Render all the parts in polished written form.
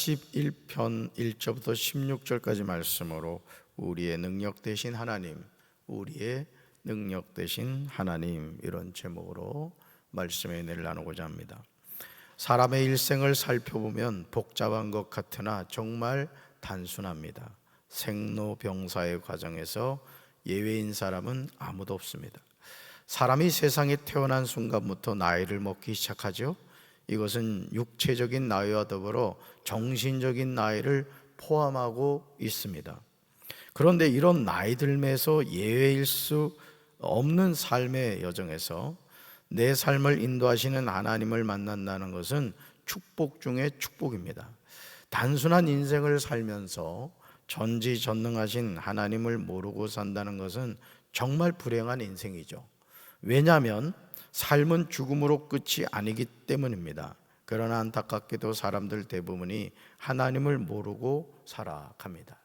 81편 1절부터 16절까지 말씀으로 우리의 능력 되신 하나님, 우리의 능력 되신 하나님, 이런 제목으로 말씀의 은혜를 나누고자 합니다. 사람의 일생을 살펴보면 복잡한 것 같으나 정말 단순합니다. 생로병사의 과정에서 예외인 사람은 아무도 없습니다. 사람이 세상에 태어난 순간부터 나이를 먹기 시작하죠. 이것은 육체적인 나이와 더불어 정신적인 나이를 포함하고 있습니다. 그런데 이런 나이 들면서 예외일 수 없는 삶의 여정에서 내 삶을 인도하시는 하나님을 만난다는 것은 축복 중에 축복입니다. 단순한 인생을 살면서 전지전능하신 하나님을 모르고 산다는 것은 정말 불행한 인생이죠. 왜냐하면 삶은 죽음으로 끝이 아니기 때문입니다. 그러나 안타깝게도 사람들 대부분이 하나님을 모르고 살아갑니다.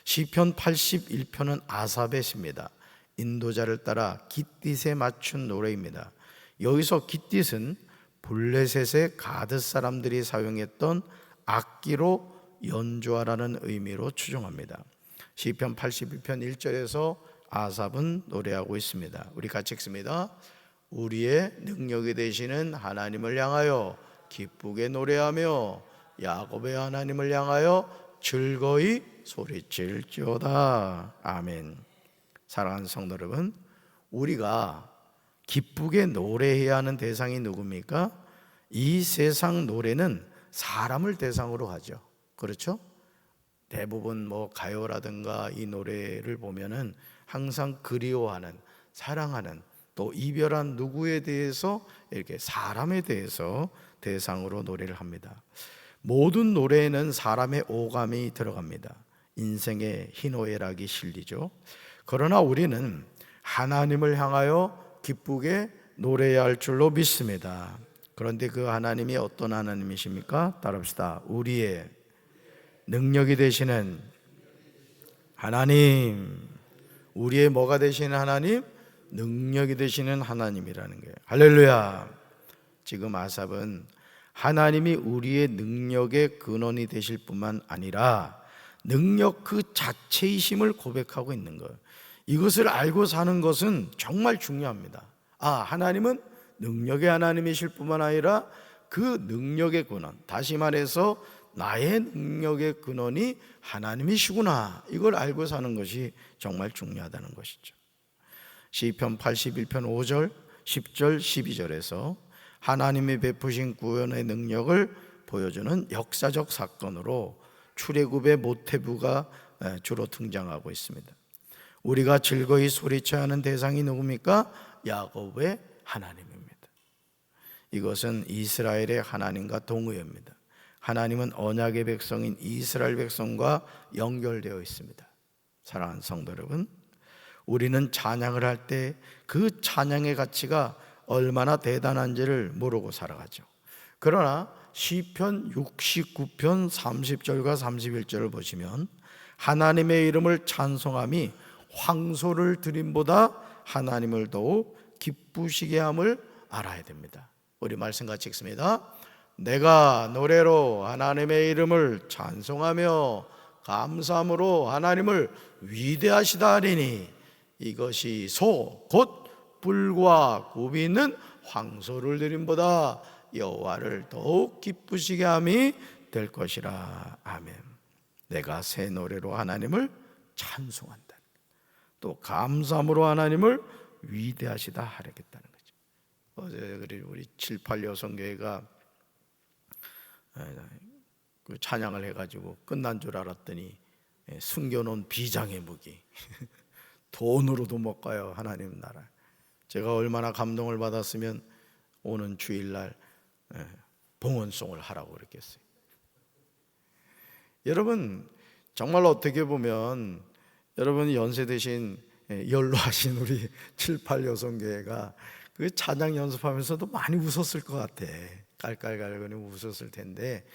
시편 81편은 아삽의 시입니다. 인도자를 따라 깃딧에 맞춘 노래입니다. 여기서 깃딧은 블레셋의 가드 사람들이 사용했던 악기로 연주하라는 의미로 추정합니다. 시편 81편 1절에서 아삽은 노래하고 있습니다. 우리 같이 읽습니다. 우리의 능력이 되시는 하나님을 향하여 기쁘게 노래하며 야곱의 하나님을 향하여 즐거이 소리칠지어다. 아멘. 사랑하는 성도 여러분, 우리가 기쁘게 노래해야 하는 대상이 누굽니까? 이 세상 노래는 사람을 대상으로 하죠. 그렇죠? 대부분 가요라든가 이 노래를 보면은 항상 그리워하는, 사랑하는, 또 이별한 누구에 대해서 이렇게 사람에 대해서 대상으로 노래를 합니다. 모든 노래에는 사람의 오감이 들어갑니다. 인생의 희노애락이 실리죠. 그러나 우리는 하나님을 향하여 기쁘게 노래해야 할 줄로 믿습니다. 그런데 그 하나님이 어떤 하나님이십니까? 따라합시다. 우리의 능력이 되시는 하나님, 우리의 뭐가 되시는 하나님? 능력이 되시는 하나님이라는 거예요. 할렐루야. 지금 아삽은 하나님이 우리의 능력의 근원이 되실 뿐만 아니라 능력 그 자체이심을 고백하고 있는 거예요. 이것을 알고 사는 것은 정말 중요합니다. 하나님은 능력의 하나님이실 뿐만 아니라 그 능력의 근원, 다시 말해서 나의 능력의 근원이 하나님이시구나, 이걸 알고 사는 것이 정말 중요하다는 것이죠. 시편 81편 5절, 10절, 12절에서 하나님이 베푸신 구원의 능력을 보여주는 역사적 사건으로 출애굽의 모태부가 주로 등장하고 있습니다. 우리가 즐거이 소리쳐야 하는 대상이 누굽니까? 야곱의 하나님입니다. 이것은 이스라엘의 하나님과 동의어입니다. 하나님은 언약의 백성인 이스라엘 백성과 연결되어 있습니다. 사랑하는 성도 여러분, 우리는 찬양을 할 때 그 찬양의 가치가 얼마나 대단한지를 모르고 살아가죠. 그러나 시편 69편 30절과 31절을 보시면 하나님의 이름을 찬송함이 황소를 드림보다 하나님을 더욱 기쁘시게 함을 알아야 됩니다. 우리 말씀 같이 읽습니다. 내가 노래로 하나님의 이름을 찬송하며 감사함으로 하나님을 위대하시다 하리니 이것이 소 곧 뿔과 굽이 있는 황소를 드림보다 여호와를 더욱 기쁘시게 함이 될 것이라. 아멘. 내가 새 노래로 하나님을 찬송한다, 또 감사함으로 하나님을 위대하시다 하겠다는 거죠. 어제 우리 7.8 여성교회가 그 찬양을 해가지고 끝난 줄 알았더니 숨겨놓은 비장의 무기 돈으로도 못 가요, 하나님 나라. 제가 얼마나 감동을 받았으면 오는 주일날 봉헌송을 하라고 그랬겠어요. 여러분, 정말 어떻게 보면 여러분이 연세 대신 연로하신 우리 7.8 여성교회가 그 찬양 연습하면서도 많이 웃었을 것 같아. 깔깔깔거리 웃었을 텐데,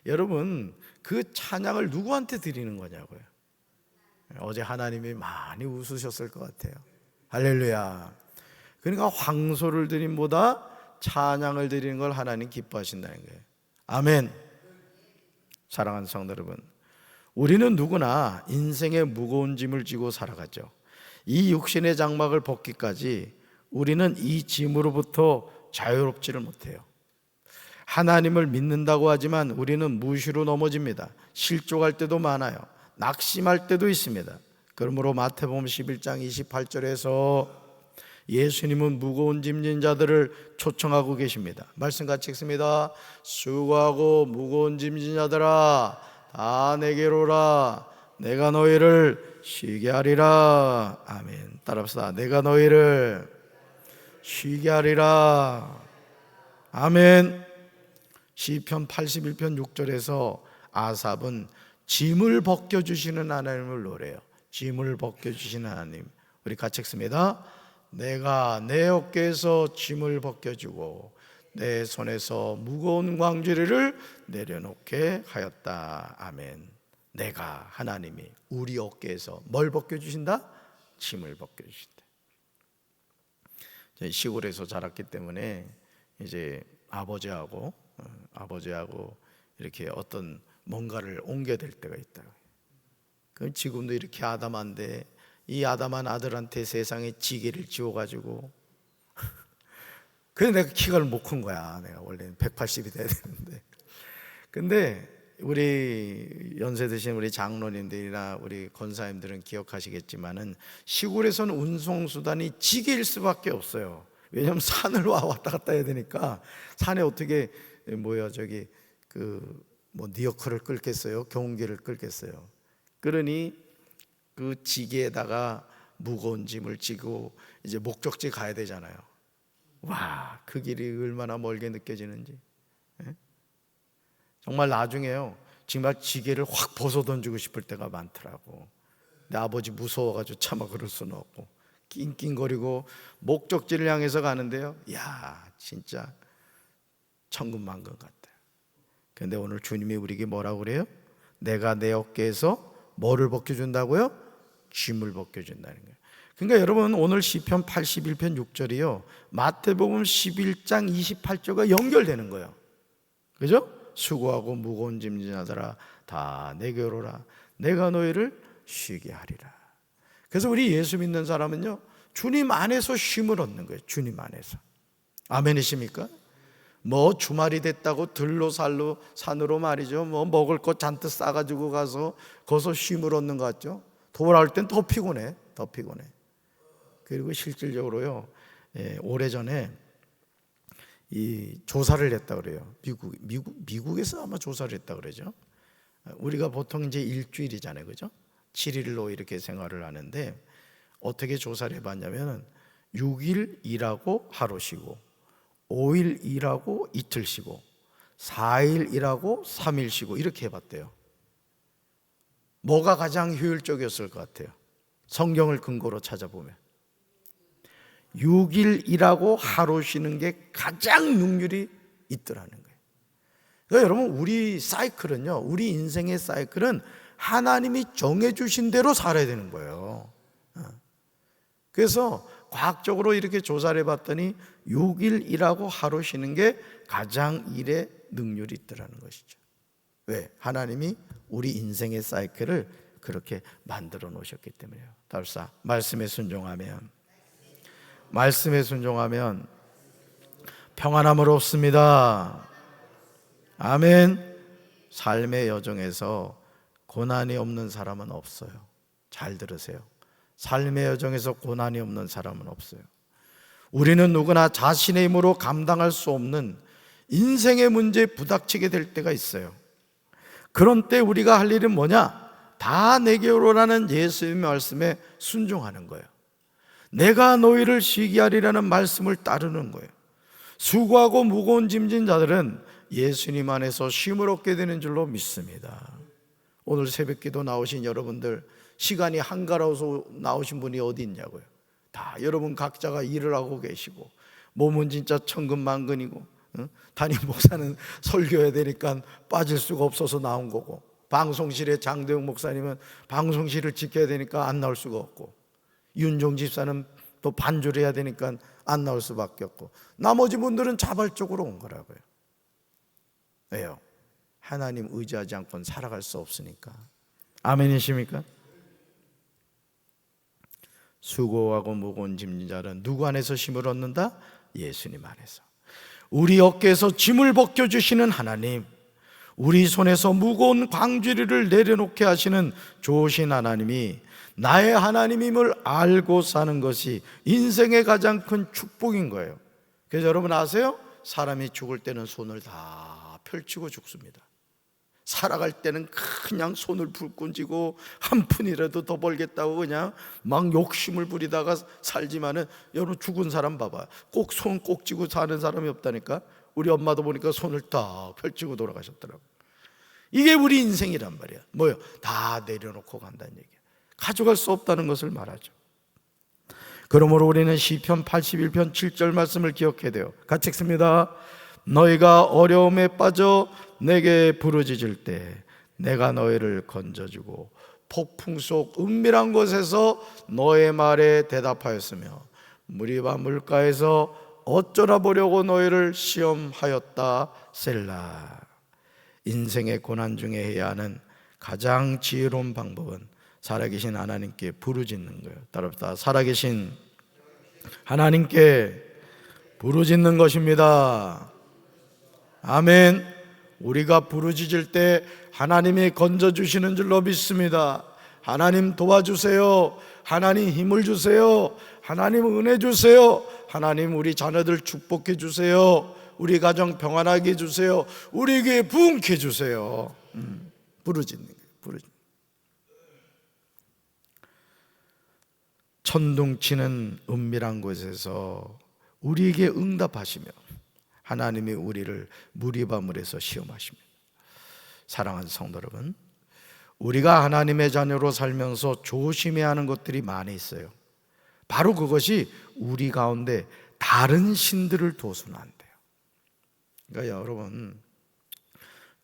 여러분 그 찬양을 누구한테 드리는 거냐고요. 어제 하나님이 많이 웃으셨을 것 같아요. 할렐루야. 그러니까 황소를 드림보다 찬양을 드리는 걸 하나님 기뻐하신다는 거예요. 아멘. 사랑하는 성도 여러분, 우리는 누구나 인생의 무거운 짐을 지고 살아가죠. 이 육신의 장막을 벗기까지 우리는 이 짐으로부터 자유롭지를 못해요. 하나님을 믿는다고 하지만 우리는 무시로 넘어집니다. 실족할 때도 많아요. 낙심할 때도 있습니다. 그러므로 마태복음 11장 28절에서 예수님은 무거운 짐진 자들을 초청하고 계십니다. 말씀 같이 읽습니다. 수고하고 무거운 짐진 자들아 다 내게로 오라. 내가 너희를 쉬게 하리라. 아멘. 따라합시다. 내가 너희를 쉬게 하리라. 아멘. 시편 81편 6절에서 아삽은 짐을 벗겨주시는 하나님을 노래해요. 짐을 벗겨주시는 하나님. 우리 같이 읽습니다. 내가 내 어깨에서 짐을 벗겨주고 내 손에서 무거운 광주리를 내려놓게 하였다. 아멘. 내가, 하나님이 우리 어깨에서 뭘 벗겨주신다? 짐을 벗겨주신다. 시골에서 자랐기 때문에 이제 아버지하고 이렇게 어떤 뭔가를 옮겨야 될 때가 있다. 그럼 지금도 이렇게 아담한데 이 아담한 아들한테 세상에 지게를 지워가지고 그래서 내가 키가 못 큰 거야. 내가 원래는 180이 돼야 되는데. 근데 우리 연세 드신 우리 장로님들이나 우리 권사님들은 기억하시겠지만은 시골에서는 운송수단이 지게일 수밖에 없어요. 왜냐하면 산을 왔다 갔다 해야 되니까 산에 어떻게 니어커를 끌겠어요? 경운기를 끌겠어요? 그러니 그 지게에다가 무거운 짐을 지고 이제 목적지 가야 되잖아요. 와, 그 길이 얼마나 멀게 느껴지는지. 정말 나중에요, 정말 지게를 확 벗어 던지고 싶을 때가 많더라고. 내 아버지 무서워가지고 차마 그럴 수는 없고 낑낑거리고 목적지를 향해서 가는데요, 야, 진짜 천근만근 같아요. 그런데 오늘 주님이 우리에게 뭐라고 그래요? 내가 내 어깨에서 뭐를 벗겨준다고요? 짐을 벗겨준다는 거예요. 그러니까 여러분, 오늘 시편 81편 6절이요 마태복음 11장 28절과 연결되는 거예요. 그죠? 수고하고 무거운 짐진 자들아 다 내게로 오라. 내가 너희를 쉬게 하리라. 그래서 우리 예수 믿는 사람은요, 주님 안에서 쉼을 얻는 거예요. 주님 안에서. 아멘이십니까? 뭐 주말이 됐다고 들로 살로 산으로 말이죠, 뭐 먹을 것 잔뜩 싸가지고 가서 거기서 쉼을 얻는 것 같죠? 돌아올 땐 더 피곤해. 그리고 실질적으로요, 오래전에 이 조사를 했다 그래요. 미국에서 아마 조사를 했다 그러죠. 우리가 보통 이제 일주일이잖아요, 그죠? 7일로 이렇게 생활을 하는데 어떻게 조사를 해봤냐면 6일 일하고 하루 쉬고 5일 일하고 이틀 쉬고 4일 일하고 3일 쉬고 이렇게 해봤대요. 뭐가 가장 효율적이었을 것 같아요? 성경을 근거로 찾아보면 6일 일하고 하루 쉬는 게 가장 능률이 있더라는 거예요. 그러니까 여러분, 우리 사이클은요, 우리 인생의 사이클은 하나님이 정해주신 대로 살아야 되는 거예요. 그래서 과학적으로 이렇게 조사를 해봤더니 6일 일하고 하루 쉬는 게 가장 일의 능률이 있더라는 것이죠. 왜? 하나님이 우리 인생의 사이클을 그렇게 만들어 놓으셨기 때문이에요. 다울사, 말씀에 순종하면 평안함을 얻습니다. 아멘. 삶의 여정에서 고난이 없는 사람은 없어요. 잘 들으세요. 삶의 여정에서 고난이 없는 사람은 없어요. 우리는 누구나 자신의 힘으로 감당할 수 없는 인생의 문제에 부닥치게 될 때가 있어요. 그런 때 우리가 할 일은 뭐냐? 다 내게로 오라는 예수의 말씀에 순종하는 거예요. 내가 너희를 쉬게 하리라는 말씀을 따르는 거예요. 수고하고 무거운 짐진 자들은 예수님 안에서 쉼을 얻게 되는 줄로 믿습니다. 오늘 새벽기도 나오신 여러분들, 시간이 한가로워서 나오신 분이 어디 있냐고요. 다 여러분 각자가 일을 하고 계시고 몸은 진짜 천근만근이고, 담임 목사는 설교해야 되니까 빠질 수가 없어서 나온 거고, 방송실에 장대웅 목사님은 방송실을 지켜야 되니까 안 나올 수가 없고, 윤종 집사는 또 반주를 해야 되니까 안 나올 수밖에 없고, 나머지 분들은 자발적으로 온 거라고요. 왜요? 하나님 의지하지 않고는 살아갈 수 없으니까. 아멘이십니까? 수고하고 무거운 짐진 자는 누구 안에서 힘을 얻는다? 예수님 안에서. 우리 어깨에서 짐을 벗겨주시는 하나님, 우리 손에서 무거운 광주리를 내려놓게 하시는 좋으신 하나님이 나의 하나님임을 알고 사는 것이 인생의 가장 큰 축복인 거예요. 그래서 여러분 아세요? 사람이 죽을 때는 손을 다 펼치고 죽습니다. 살아갈 때는 그냥 손을 불끈 쥐고 한 푼이라도 더 벌겠다고 그냥 막 욕심을 부리다가 살지만은, 여러분 죽은 사람 봐봐요. 꼭 손 꼭 쥐고 사는 사람이 없다니까. 우리 엄마도 보니까 손을 다 펼치고 돌아가셨더라고. 이게 우리 인생이란 말이야. 뭐요? 다 내려놓고 간다는 얘기야. 가져갈 수 없다는 것을 말하죠. 그러므로 우리는 시편 81편 7절 말씀을 기억해야 돼요. 같이 읽습니다. 너희가 어려움에 빠져 내게 부르짖을 때 내가 너희를 건져주고 폭풍 속 은밀한 곳에서 너의 말에 대답하였으며 무리와 물가에서 어쩌라 보려고 너희를 시험하였다. 셀라. 인생의 고난 중에 해야 하는 가장 지혜로운 방법은 살아계신 하나님께 부르짖는 거예요. 따라합시다. 살아계신 하나님께 부르짖는 것입니다. 아멘. 우리가 부르짖을 때 하나님이 건져주시는 줄로 믿습니다. 하나님 도와주세요. 하나님 힘을 주세요. 하나님 은혜 주세요. 하나님 우리 자녀들 축복해 주세요. 우리 가정 평안하게 해주세요. 우리에게 부흥케 해주세요. 부르짖는 거예요. 부르짖는. 천둥치는 은밀한 곳에서 우리에게 응답하시며 하나님이 우리를 무리바물에서 시험하십니다. 사랑하는 성도 여러분, 우리가 하나님의 자녀로 살면서 조심해야 하는 것들이 많이 있어요. 바로 그것이 우리 가운데 다른 신들을 둬서는 안 돼요. 그러니까 여러분,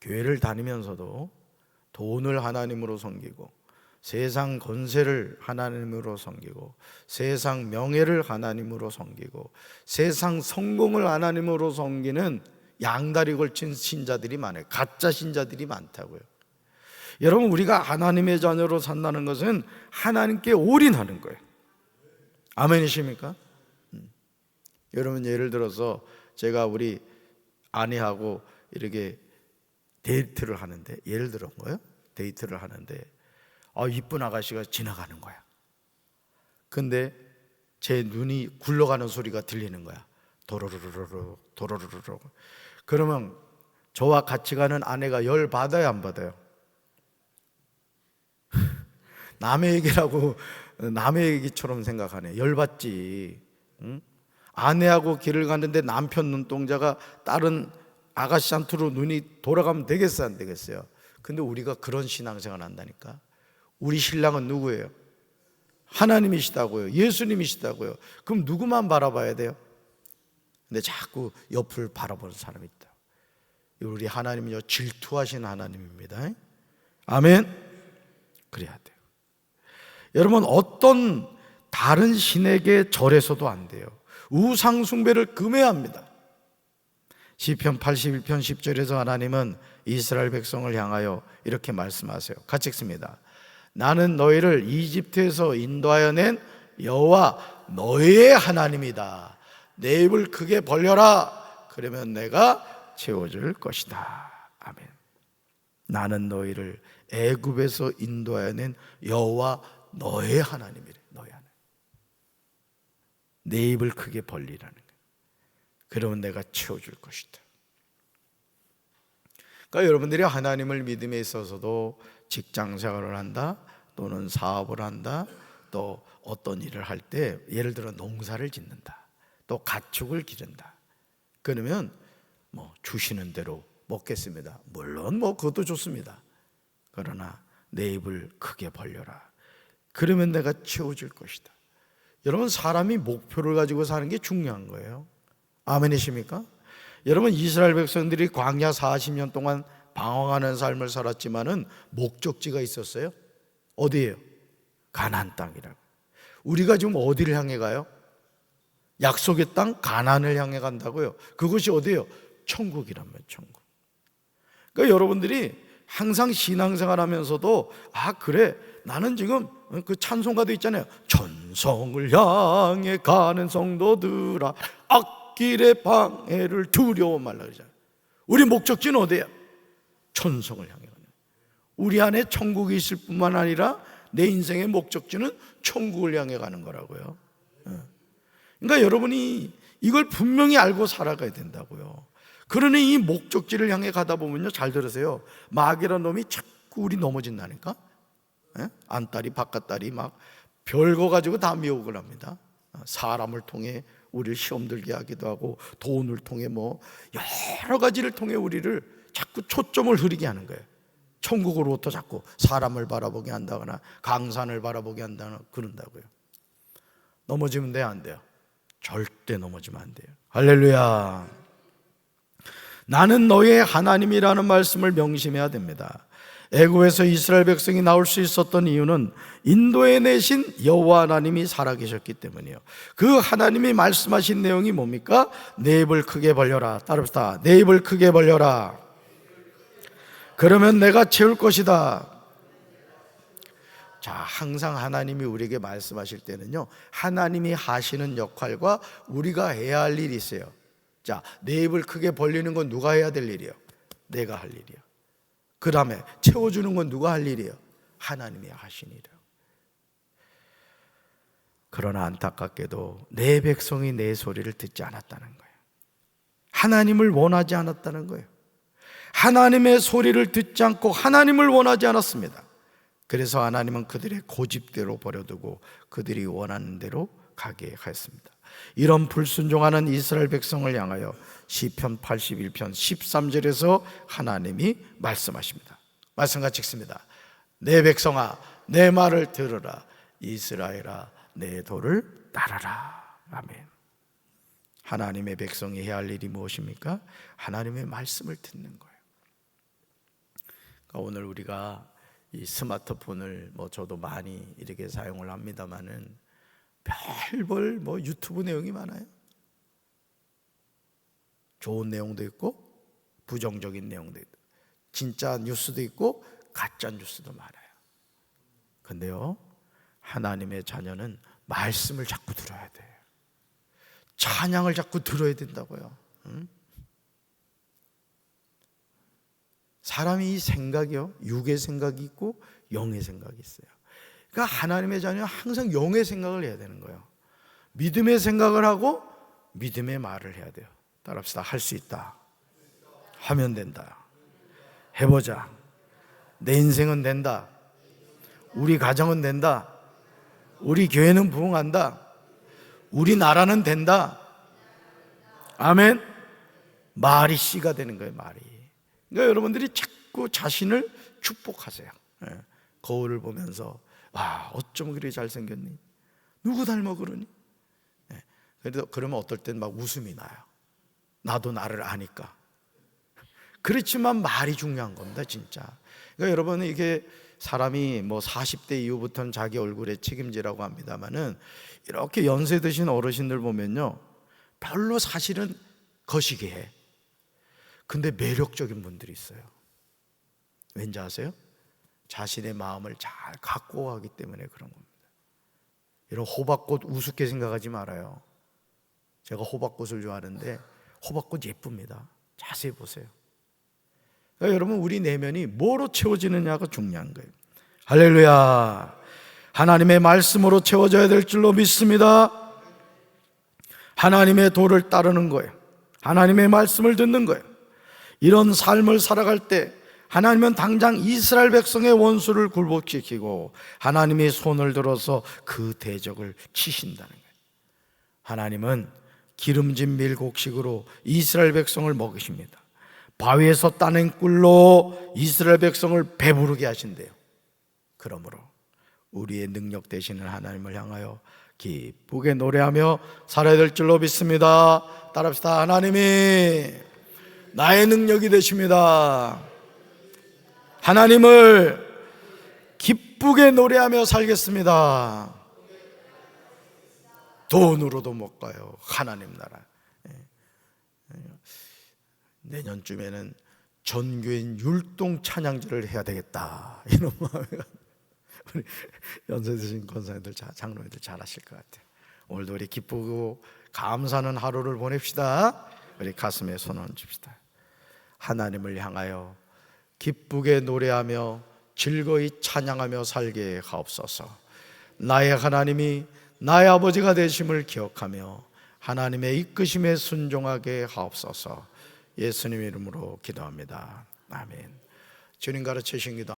교회를 다니면서도 돈을 하나님으로 섬기고 세상 권세를 하나님으로 섬기고 세상 명예를 하나님으로 섬기고 세상 성공을 하나님으로 섬기는 양다리 걸친 신자들이 많아요. 가짜 신자들이 많다고요. 여러분, 우리가 하나님의 자녀로 산다는 것은 하나님께 올인하는 거예요. 아멘이십니까? 여러분, 예를 들어서 제가 우리 아내하고 이렇게 데이트를 하는데, 예를 들은 거예요. 데이트를 하는데 이쁜 아가씨가 지나가는 거야. 근데 제 눈이 굴러가는 소리가 들리는 거야. 도로로로로 도로로로. 그러면 저와 같이 가는 아내가 열 받아요, 안 받아요? 남의 얘기라고 남의 얘기처럼 생각하네. 열 받지. 응? 아내하고 길을 가는데 남편 눈동자가 다른 아가씨한테로 눈이 돌아가면 되겠어요, 안 되겠어요? 근데 우리가 그런 신앙생활 한다니까. 우리 신랑은 누구예요? 하나님이시다고요. 예수님이시다고요. 그럼 누구만 바라봐야 돼요? 근데 자꾸 옆을 바라보는 사람이 있다. 우리 하나님은요, 질투하신 하나님입니다. 아멘. 그래야 돼요. 여러분, 어떤 다른 신에게 절해서도 안 돼요. 우상 숭배를 금해야 합니다. 시편 81편 10절에서 하나님은 이스라엘 백성을 향하여 이렇게 말씀하세요. 같이 읽습니다. 나는 너희를 이집트에서 인도하여 낸 여호와 너희의 하나님이다. 내 입을 크게 벌려라. 그러면 내가 채워줄 것이다. 아멘. 나는 너희를 애굽에서 인도하여 낸 여호와 너의 하나님이래. 너의 하나님. 내 입을 크게 벌리라는 거예요. 그러면 내가 채워줄 것이다. 그러니까 여러분들이 하나님을 믿음에 있어서도 직장 생활을 한다, 또는 사업을 한다, 또 어떤 일을 할 때 예를 들어 농사를 짓는다, 또 가축을 기른다. 그러면 주시는 대로 먹겠습니다. 물론 그것도 좋습니다. 그러나 내 입을 크게 벌려라. 그러면 내가 채워줄 것이다. 여러분, 사람이 목표를 가지고 사는 게 중요한 거예요. 아멘이십니까? 여러분, 이스라엘 백성들이 광야 40년 동안 방황하는 삶을 살았지만은 목적지가 있었어요. 어디예요? 가나안 땅이라고. 우리가 지금 어디를 향해 가요? 약속의 땅 가나안을 향해 간다고요. 그것이 어디예요? 천국이란 말이에요. 천국. 그러니까 여러분들이 항상 신앙생활 하면서도 그래, 나는 지금 그 찬송가도 있잖아요. 천성을 향해 가는 성도들아, 앞길의 방해를 두려워 말라 그러잖아요. 우리 목적지는 어디야? 천성을 향해 가는. 우리 안에 천국이 있을 뿐만 아니라 내 인생의 목적지는 천국을 향해 가는 거라고요. 그러니까 여러분이 이걸 분명히 알고 살아가야 된다고요. 그러니 이 목적지를 향해 가다 보면요, 잘 들으세요, 마귀란 놈이 자꾸 우리 넘어진다니까. 안딸이 바깥딸이 막 별거 가지고 다 미혹을 합니다. 사람을 통해 우리를 시험 들게 하기도 하고, 돈을 통해 뭐 여러 가지를 통해 우리를 자꾸 초점을 흐리게 하는 거예요. 천국으로부터 자꾸 사람을 바라보게 한다거나 강산을 바라보게 한다거나 그런다고요. 넘어지면 돼요, 안 돼요? 절대 넘어지면 안 돼요. 할렐루야. 나는 너의 하나님이라는 말씀을 명심해야 됩니다. 애굽에서 이스라엘 백성이 나올 수 있었던 이유는 인도에 내신 여호와 하나님이 살아계셨기 때문이에요. 그 하나님이 말씀하신 내용이 뭡니까? 내 입을 크게 벌려라. 따라합시다. 내 입을 크게 벌려라. 그러면 내가 채울 것이다. 자, 항상 하나님이 우리에게 말씀하실 때는요, 하나님이 하시는 역할과 우리가 해야 할 일이 있어요. 자, 내 입을 크게 벌리는 건 누가 해야 될 일이에요? 내가 할 일이에요. 그 다음에 채워주는 건 누가 할 일이에요? 하나님이 하신 일이에요. 그러나 안타깝게도 내 백성이 내 소리를 듣지 않았다는 거예요. 하나님을 원하지 않았다는 거예요. 하나님의 소리를 듣지 않고 하나님을 원하지 않았습니다. 그래서 하나님은 그들의 고집대로 버려두고 그들이 원하는 대로 가게 하였습니다. 이런 불순종하는 이스라엘 백성을 향하여 시편 81편 13절에서 하나님이 말씀하십니다. 말씀 같이 읽습니다. 내 백성아, 내 말을 들으라. 이스라엘아, 내 도를 따르라. 아멘. 하나님의 백성이 해야 할 일이 무엇입니까? 하나님의 말씀을 듣는 거예요. 그러니까 오늘 우리가 이 스마트폰을 저도 많이 이렇게 사용을 합니다만은 별별 유튜브 내용이 많아요. 좋은 내용도 있고 부정적인 내용도 있고 진짜 뉴스도 있고 가짜 뉴스도 많아요. 근데요, 하나님의 자녀는 말씀을 자꾸 들어야 돼요. 찬양을 자꾸 들어야 된다고요. 사람이 이 생각이요, 육의 생각이 있고 영의 생각이 있어요. 그러니까 하나님의 자녀는 항상 영의 생각을 해야 되는 거예요. 믿음의 생각을 하고 믿음의 말을 해야 돼요. 따라합시다. 할 수 있다. 하면 된다. 해보자. 내 인생은 된다. 우리 가정은 된다. 우리 교회는 부흥한다. 우리 나라는 된다. 아멘. 말이 씨가 되는 거예요. 말이. 그러니까 여러분들이 자꾸 자신을 축복하세요. 거울을 보면서 어쩜 그리 잘생겼니? 누구 닮아 그러니? 그래도 그러면 어떨 땐 막 웃음이 나요. 나도 나를 아니까. 그렇지만 말이 중요한 겁니다, 진짜. 그러니까 여러분, 이게 사람이 40대 이후부터는 자기 얼굴에 책임지라고 합니다만은 이렇게 연세 드신 어르신들 보면요, 별로 사실은 거시기해. 근데 매력적인 분들이 있어요. 왠지 아세요? 자신의 마음을 잘 갖고 가기 때문에 그런 겁니다. 이런 호박꽃 우습게 생각하지 말아요. 제가 호박꽃을 좋아하는데 호박꽃 예쁩니다. 자세히 보세요. 그러니까 여러분, 우리 내면이 뭐로 채워지느냐가 중요한 거예요. 할렐루야. 하나님의 말씀으로 채워져야 될 줄로 믿습니다. 하나님의 도를 따르는 거예요. 하나님의 말씀을 듣는 거예요. 이런 삶을 살아갈 때 하나님은 당장 이스라엘 백성의 원수를 굴복시키고 하나님의 손을 들어서 그 대적을 치신다는 거예요. 하나님은 기름진 밀곡식으로 이스라엘 백성을 먹이십니다. 바위에서 따낸 꿀로 이스라엘 백성을 배부르게 하신대요. 그러므로 우리의 능력 되시는 하나님을 향하여 기쁘게 노래하며 살아야 될 줄로 믿습니다. 따라합시다. 하나님이 나의 능력이 되십니다. 하나님을 기쁘게 노래하며 살겠습니다. 돈으로도 못 가요. 하나님 나라. 내년쯤에는 전교인 율동 찬양제를 해야 되겠다, 이런 마음에 우리 연세 드신 권사님들, 장로님들 잘 하실 것 같아요. 오늘도 우리 기쁘고 감사하는 하루를 보냅시다. 우리 가슴에 손 얹읍시다. 하나님을 향하여 기쁘게 노래하며 즐거이 찬양하며 살게 하옵소서. 나의 하나님이 나의 아버지가 되심을 기억하며 하나님의 이끄심에 순종하게 하옵소서. 예수님 이름으로 기도합니다. 아멘. 주님 가르치신 기도